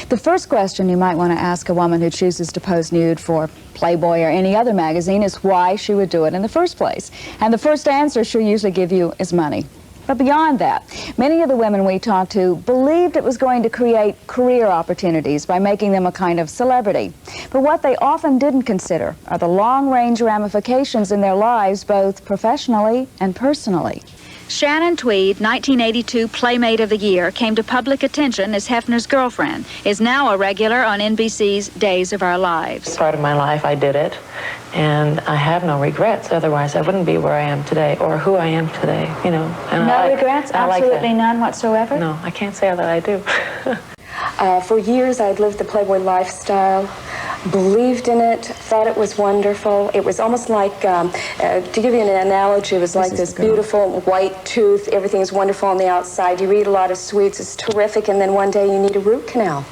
The first question you might want to ask a woman who chooses to pose nude for Playboy or any other magazine is why she would do it in the first place. And the first answer she'll usually give you is money. But beyond that, many of the women we talked to believed it was going to create career opportunities by making them a kind of celebrity. But what they often didn't consider are the long-range ramifications in their lives, both professionally and personally. Shannon Tweed, 1982 Playmate of the Year, came to public attention as Hefner's girlfriend, is now a regular on NBC's Days of Our Lives. Part of my life, I did it, and I have no regrets. Otherwise, I wouldn't be where I am today or who I am today, you know. And no regrets? Absolutely none whatsoever? No, I can't say that I do. For years, I'd lived the Playboy lifestyle, believed in it, thought it was wonderful. It was almost like, to give you an analogy, it was like this beautiful white tooth. Everything's wonderful on the outside. You eat a lot of sweets, it's terrific, and then one day you need a root canal.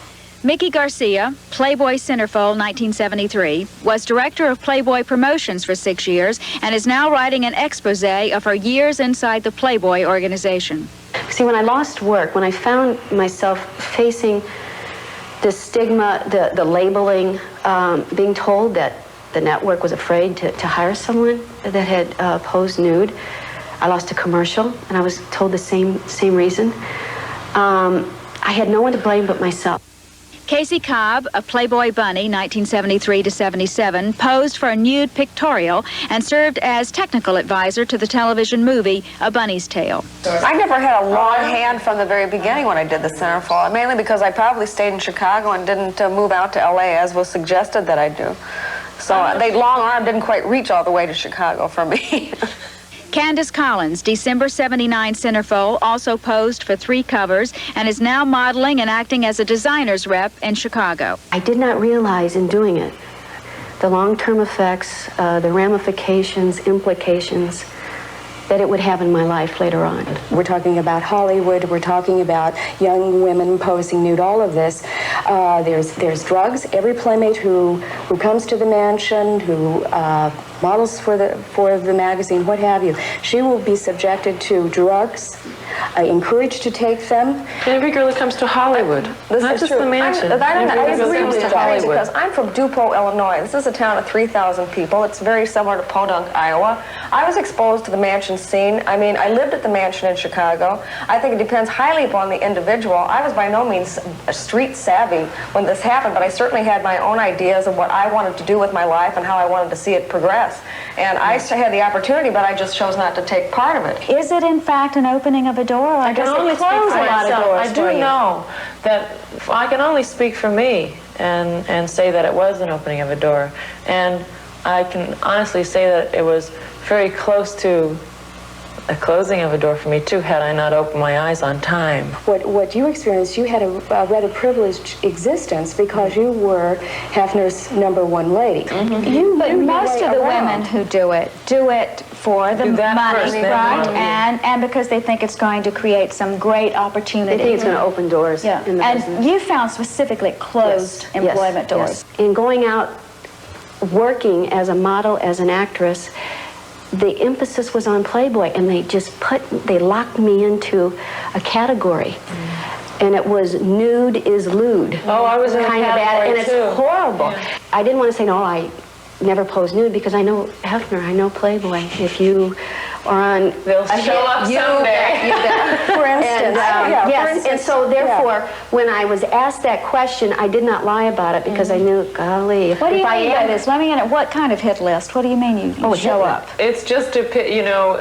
Mickey Garcia, Playboy centerfold 1973, was director of Playboy promotions for 6 years and is now writing an expose of her years inside the Playboy organization. See, when I lost work, when I found myself facing the stigma, the labeling, being told that the network was afraid to hire someone that had posed nude, I lost a commercial, and I was told the same reason. I had no one to blame but myself. Casey Cobb, a Playboy bunny, 1973 to 77, posed for a nude pictorial and served as technical advisor to the television movie A Bunny's Tale. I never had a long hand from the very beginning when I did the centerfold, mainly because I probably stayed in Chicago and didn't move out to LA as was suggested that I do. So the long arm didn't quite reach all the way to Chicago for me. Candace Collins, December 79 centerfold, also posed for 3 covers and is now modeling and acting as a designer's rep in Chicago. I did not realize in doing it the long-term effects, the ramifications, implications that it would have in my life later on. We're talking about Hollywood, we're talking about young women posing nude, all of this. There's drugs. Every Playmate who comes to the mansion, who models for the magazine, what have you, she will be subjected to drugs, encouraged to take them. Every girl that comes to Hollywood, not just the mansion. I agree with you because I'm from Dupont, Illinois. This is a town of 3,000 people. It's very similar to Podunk, Iowa. I was exposed to the mansion scene. I mean, I lived at the mansion in Chicago. I think it depends highly upon the individual. I was by no means street savvy when this happened, but I certainly had my own ideas of what I wanted to do with my life and how I wanted to see it progress. And I had the opportunity, but I just chose not to take part of it. Is it, in fact, an opening of a door, or does it close a lot of doors I do know that I can only speak for me and say that it was an opening of a door. And I can honestly say that it was very close to a closing of a door for me, too, had I not opened my eyes on time. What you experienced, you had a rather privileged existence because you were Hefner's #1 lady. Mm-hmm. But most of the women who do it for the money, right? And because they think it's going to create some great opportunity. They think it's going to open doors in the business. And you found specifically closed employment doors. In going out working as a model, as an actress, the emphasis was on Playboy, and they locked me into a category. And it was nude is lewd. Oh, I was in kind of bad, and it's horrible. Yeah. I didn't want to say, no, I never posed nude, because I know Hefner, I know Playboy. If you are on... They'll show up someday. For instance. Yes, and so therefore, when I was asked that question, I did not lie about it, because I knew, golly, what do you mean by this? Let me in it. What kind of hit list? What do you mean you show up? It's just to, you know,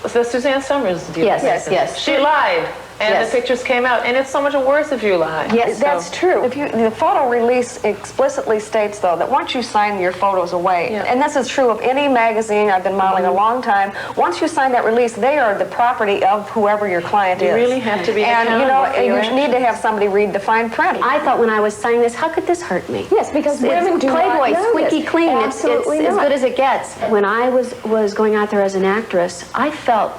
the Suzanne Summers deal. Yes. She lied. And the pictures came out, and it's so much worse if you lie. Yes, that's true. The photo release explicitly states, though, that once you sign your photos away, and this is true of any magazine, I've been modeling a long time, once you sign that release, they are the property of whoever your client is. You really have to be accountable for your you need to have somebody read the fine print. I thought when I was signing this, how could this hurt me? Yes, because women do Playboy, not know squeaky this. clean. Absolutely it's as good as it gets. When I was going out there as an actress, I felt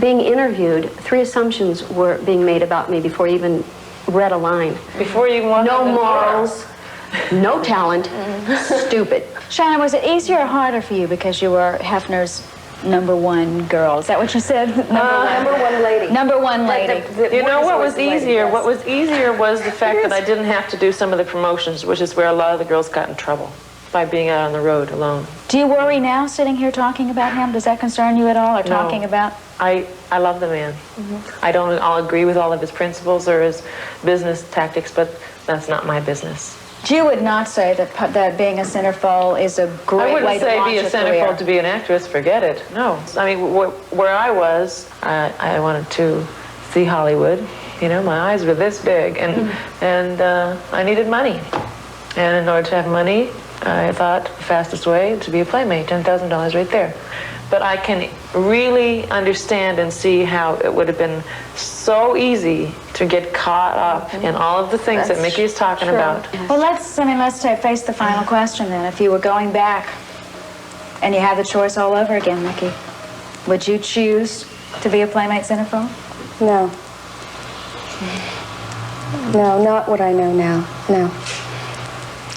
being interviewed, 3 assumptions were being made about me before you even read a line. Before you walked No morals, no talent, stupid. Shannon, was it easier or harder for you because you were Hefner's number one girl. Is that what you said? Number one lady. Number one lady. You know what was lady, easier? yes. What was easier was the fact that I didn't have to do some of the promotions, which is where a lot of the girls got in trouble, by being out on the road alone. Do you worry now, sitting here talking about him? Does that concern you at all, or talking about? I love the man. I don't all agree with all of his principles or his business tactics, but that's not my business. You would not say that being a centerfold is a great way to launch a career. I wouldn't say be a centerfold to be an actress. Forget it. No. I mean, where I was, I wanted to see Hollywood. You know, my eyes were this big, and I needed money. And in order to have money, I thought the fastest way to be a playmate, $10,000 right there. But I can really understand and see how it would have been so easy to get caught up in all of the things that Mickey is talking about. Well, let's face the final question then. If you were going back and you had the choice all over again, Mickey, would you choose to be a playmate centerfold? No. No, not what I know now. No.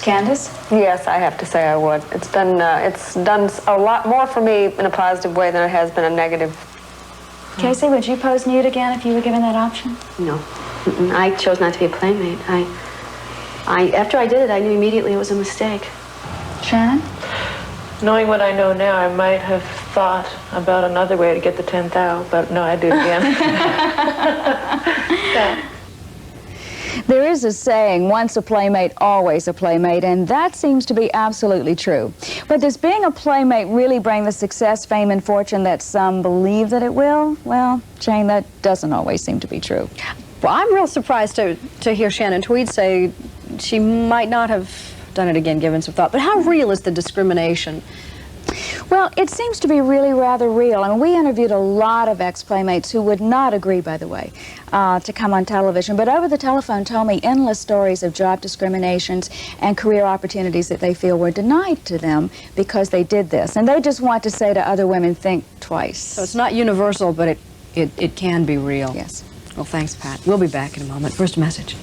Candace? Yes, I have to say I would. It's done a lot more for me in a positive way than it has been a negative. Casey, would you pose nude again if you were given that option? No. I chose not to be a playmate. After I did it, I knew immediately it was a mistake. Shannon? Knowing what I know now, I might have thought about another way to get the 10,000, but no, I'd do it again. Yeah. There is a saying, once a playmate, always a playmate, and that seems to be absolutely true. But does being a playmate really bring the success, fame, and fortune that some believe that it will? Well, Jane, that doesn't always seem to be true. Well, I'm real surprised to hear Shannon Tweed say she might not have done it again, given some thought. But how real is the discrimination? Well, it seems to be really rather real. I mean, we interviewed a lot of ex-playmates who would not agree, by the way, to come on television, but over the telephone told me endless stories of job discriminations and career opportunities that they feel were denied to them because they did this. And they just want to say to other women, think twice. So it's not universal, but it can be real. Yes. Well, thanks, Pat. We'll be back in a moment. First message.